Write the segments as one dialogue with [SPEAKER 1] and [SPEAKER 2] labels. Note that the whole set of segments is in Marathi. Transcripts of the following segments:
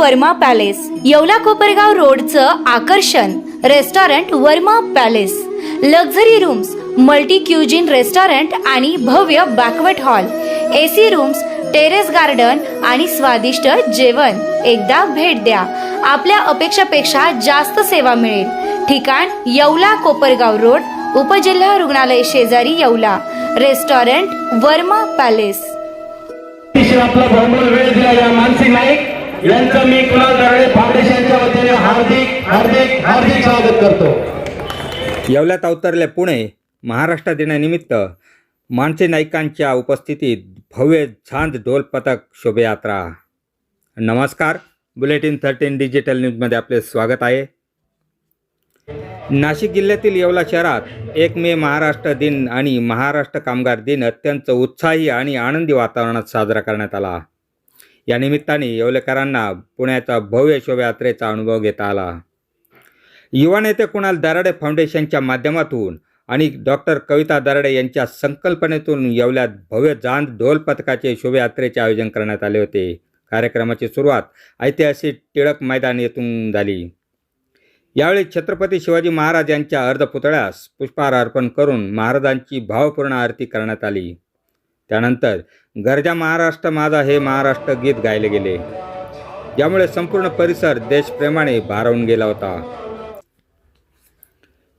[SPEAKER 1] वर्मा पॅलेस, येवला कोपरगाव रोडचं आकर्षण restaurant Verma palace, luxury rooms, multi cuisine restaurant आणि भव्य banquet hall, AC rooms, terrace garden आणि स्वादिष्ट जेवण. एकदा भेट द्या. आपल्या अपेक्षापेक्षा जास्त सेवा मिळेल. ठिकाण येवला कोपरगाव रोड, उपजिल्हा रुग्णालय शेजारी येवला. Restaurant Verma palace.
[SPEAKER 2] आपला बहुमूल्य वेळ दिला या मानसी नाईक यांचं मी कुणाल दराडे फाउंडेशनच्या वतीने हार्दिक हार्दिक हार्दिक स्वागत करतो.
[SPEAKER 3] येवल्यात अवतरले पुणे महाराष्ट्र दिनानिमित्त मानसी नाईकांच्या उपस्थितीत भव्य झांज ढोल पथक शोभायात्रा. नमस्कार, बुलेटिन 13 डिजिटल न्यूजमध्ये आपले स्वागत आहे. नाशिक जिल्ह्यातील येवला शहरात 1 मे महाराष्ट्र दिन आणि महाराष्ट्र कामगार दिन अत्यंत उत्साही आणि आनंदी वातावरणात साजरा करण्यात आला. या निमित्ताने येवलेकरांना पुण्याच्या भव्य शोभायात्रेचा अनुभव घेता आला. युवा नेते कुणाल दराडे फाउंडेशनच्या माध्यमातून आणि डॉक्टर कविता दराडे यांच्या संकल्पनेतून येवल्यात भव्य झांज ढोल पथकाचे शोभायात्रेचे आयोजन करण्यात आले होते. कार्यक्रमाची सुरुवात ऐतिहासिक टिळक मैदान येथून झाली. यावेळी छत्रपती शिवाजी महाराज यांच्या अर्धपुतळ्यास पुष्पहार अर्पण करून महाराजांची भावपूर्ण आरती करण्यात आली. त्यानंतर गर्जा महाराष्ट्र माझा हे महाराष्ट्र गीत गायले गेले, ज्यामुळे संपूर्ण परिसर देशप्रेमाने भारावून गेला होता.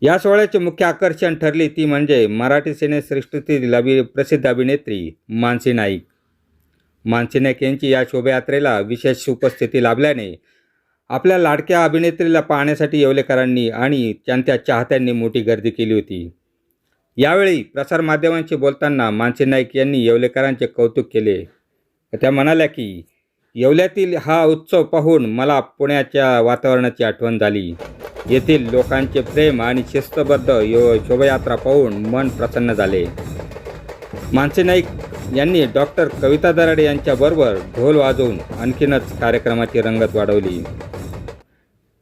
[SPEAKER 3] या सोहळ्याचे मुख्य आकर्षण ठरली ती म्हणजे मराठी सिनेसृष्टीतील प्रसिद्ध अभिनेत्री मानसी नाईक. मानसी नाईक यांची या शोभायात्रेला विशेष उपस्थिती लाभल्याने आपल्या लाडक्या अभिनेत्रीला पाहण्यासाठी येवलेकरांनी आणि त्यांच्या चाहत्यांनी मोठी गर्दी केली होती. यावेळी प्रसारमाध्यमांशी बोलताना मानसी नाईक यांनी येवलेकरांचे कौतुक केले. त्या म्हणाल्या की येवल्यातील हा उत्सव पाहून मला पुण्याच्या वातावरणाची आठवण झाली. येथील लोकांचे प्रेम आणि शिस्तबद्ध शोभायात्रा पाहून मन प्रसन्न झाले. मानसी नाईक यांनी डॉक्टर कविता दराडे यांच्याबरोबर ढोल वाजवून आणखीनच कार्यक्रमाची रंगत वाढवली.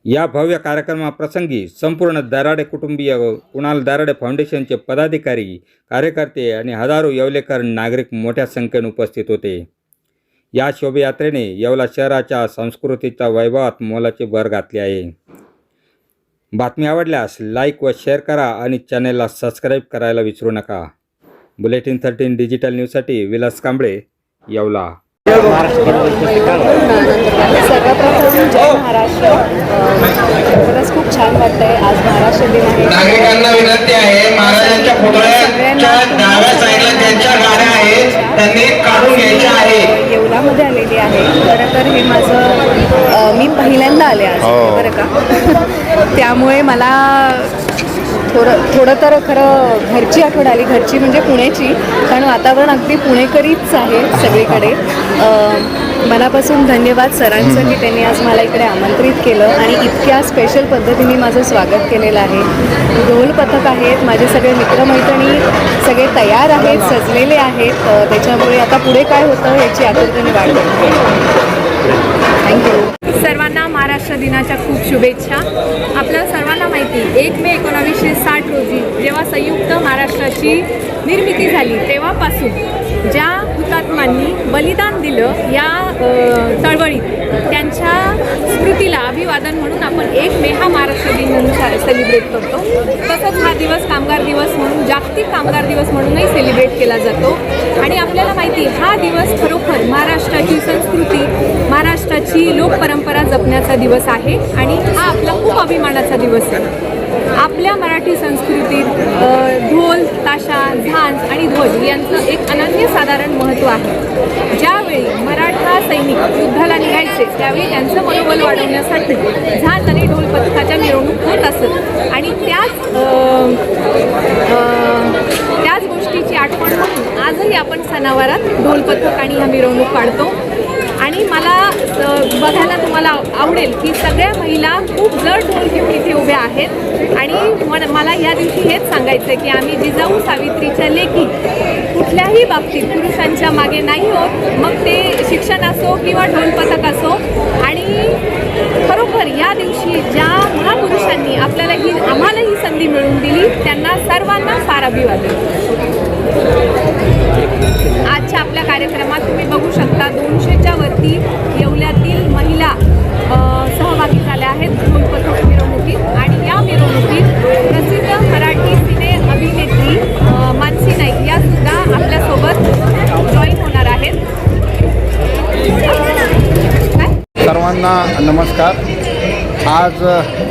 [SPEAKER 3] या भव्य कार्यक्रमाप्रसंगी संपूर्ण दराडे कुटुंबीय, कुणाल दराडे फाउंडेशनचे पदाधिकारी, कार्यकर्ते आणि हजारो येवलेकर नागरिक मोठ्या संख्येने उपस्थित होते. या शोभायात्रेने येवला शहराच्या संस्कृतीच्या वैभवात मोलाची भर घातली आहे. बातमी आवडल्यास लाईक व शेअर करा आणि चॅनेलला सबस्क्राईब करायला विसरू नका. बुलेटिन 13 डिजिटल न्यूजसाठी विलास कांबळे, येवला.
[SPEAKER 4] सर्वप्रथम जय महाराष्ट्र. खरंच खूप छान वाटतंय. आज महाराष्ट्र दिन आहे.
[SPEAKER 2] नागरिकांना विनंती आहे, महाराजांच्या पुतळ्याच्या डाव्या साईडला ज्यांच्या गाड्या आहेत त्यांनी काढून घ्यायच्या आहे.
[SPEAKER 4] येवलामध्ये आलेली आहे. खरं तर हे माझं मी पहिल्यांदा आले आज, बरं का. त्यामुळे मला थोडं तर खरं घरची आठवण आली. घरची म्हणजे पुण्याची, कारण वातावरण अगदी पुणेकरीच आहे सगळीकडे. मनापासून धन्यवाद सरांचं की त्यांनी आज मला इकडे आमंत्रित केलं आणि इतक्या स्पेशल पद्धतीने माझं स्वागत केलेलं आहे. ढोल पथक आहेत, माझे सगळे मित्रमैत्रिणी सगळे तयार आहेत, सजलेले आहेत. त्याच्यामुळे आता पुढे काय होतं याची आतुरतेने वाट बघते. थँक्यू.
[SPEAKER 5] सर्वांना महाराष्ट्र दिनाच्या खूप शुभेच्छा. आपल्या सर्वांना माहिती 1 मे 1960 रोजी जेव्हा संयुक्त महाराष्ट्राची निर्मिती झाली, तेव्हापासून ज्या हुतात्म्यांनी बलिदान दिलं या चळवळीत, त्यांच्या स्मृतीला अभिवादन म्हणून आपण 1 मे हा महाराष्ट्र दिन म्हणून सेलिब्रेट करतो. तसंच हा दिवस कामगार दिवस म्हणून, जागतिक कामगार दिवस म्हणूनही सेलिब्रेट केला जातो. आणि आपल्याला माहिती हा दिवस खरोखर महाराष्ट्राची संस्कृती, महाराष्ट्राची लोकपरंपरा जपण्याचा दिवस आहे आणि हा आपला खूप अभिमानाचा दिवस आहे. आपल्या मराठी संस्कृतीत ढोल, ताशा, झांज आणि ध्वज यांचं एक अनन्यसाधारण महत्त्व आहे. ज्यावेळी मराठा सैनिक युद्धाला निघायचे त्यावेळी त्यांचं मनोबल वाढवण्यासाठी झांज आणि ढोल पथकाच्या मिरवणूक होत असत आणि त्याच गोष्टीची आठवण म्हणून आजही आपण सणावारात ढोल पथक आणि ह्या मिरवणूक काढतो. आणि मला बघायला तुम्हाला आवडेल की सगळ्या महिला खूप जड ढोल घेऊन इथे उभ्या आहेत. आणि मला या दिवशी हेच सांगायचं आहे की आम्ही जिजाऊ सावित्रीच्या लेकी कुठल्याही बाबतीत पुरुषांच्या मागे नाही होत, मग ते शिक्षण असो किंवा ढोल पथक असो. आणि खरोखर या दिवशी ज्या महापुरुषांनी आम्हाला ही संधी मिळवून दिली त्यांना सर्वांना फार अभिवादन. आजच्या आपल्या कार्यक्रमात तुम्ही बघू शकता 200च्या वरती येवल्यातील महिला
[SPEAKER 6] सर्वांना नमस्कार. आज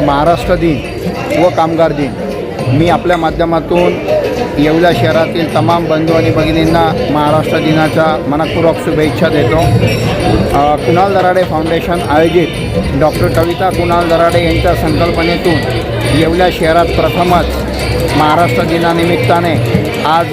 [SPEAKER 6] महाराष्ट्र दिन व कामगार दिन. मी आपल्या माध्यमातून येवला शहरातील तमाम बंधू आणि भगिनींना महाराष्ट्र दिनाच्या मनपूर्वक शुभेच्छा देतो. कुणाल दराडे फाउंडेशन आयोजित डॉक्टर कविता कुणाल दराडे यांच्या संकल्पनेतून येवला शहरात प्रथमच महाराष्ट्र दिनानिमित्ताने आज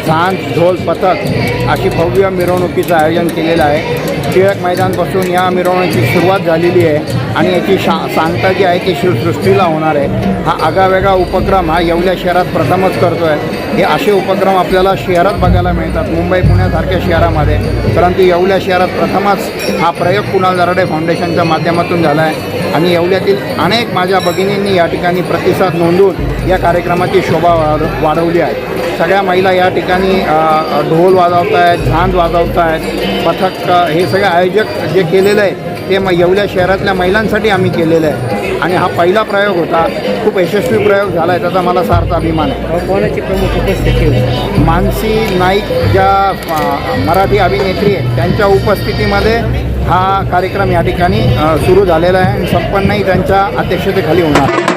[SPEAKER 6] झांज ढोल पथक अशी भव्य मिरवणुकीचं आयोजन केलेलं आहे. टिळक मैदानपासून या मिरवणुकीची सुरुवात झालेली आहे आणि याची सांगता जी आहे ती शिवसृष्टीला होणार आहे. हा आगळावेगळा उपक्रम हा येवला शहरात प्रथमच करतो आहे. हे असे उपक्रम आपल्याला शहरात बघायला मिळतात, मुंबई पुण्यासारख्या शहरामध्ये, परंतु येवला शहरात प्रथमच हा प्रयोग कुणाल दराडे फाउंडेशनच्या माध्यमातून झाला आहे आणि येवल्यातील अनेक माझ्या भगिनींनी या ठिकाणी प्रतिसाद नोंदवून या कार्यक्रमाची शोभा वाढवली आहे. सगळ्या महिला या ठिकाणी ढोल वाजवत आहेत, झांज वाजवत आहेत. पथक हे सगळे आयोजक जे केलेलं आहे ते येवल्या शहरातल्या महिलांसाठी आम्ही केलेलं आहे आणि हा पहिला प्रयोग होता. खूप यशस्वी प्रयोग झाला आहे, त्याचा मला सार्थ अभिमान आहे.
[SPEAKER 7] कोणाची प्रमुख उपस्थिती?
[SPEAKER 6] मानसी नाईक ज्या मराठी अभिनेत्री आहेत त्यांच्या उपस्थितीमध्ये हा कार्यक्रम या ठिकाणी सुरू झालेला आहे आणि संपन्नही त्यांच्या अध्यक्षतेखाली होणार.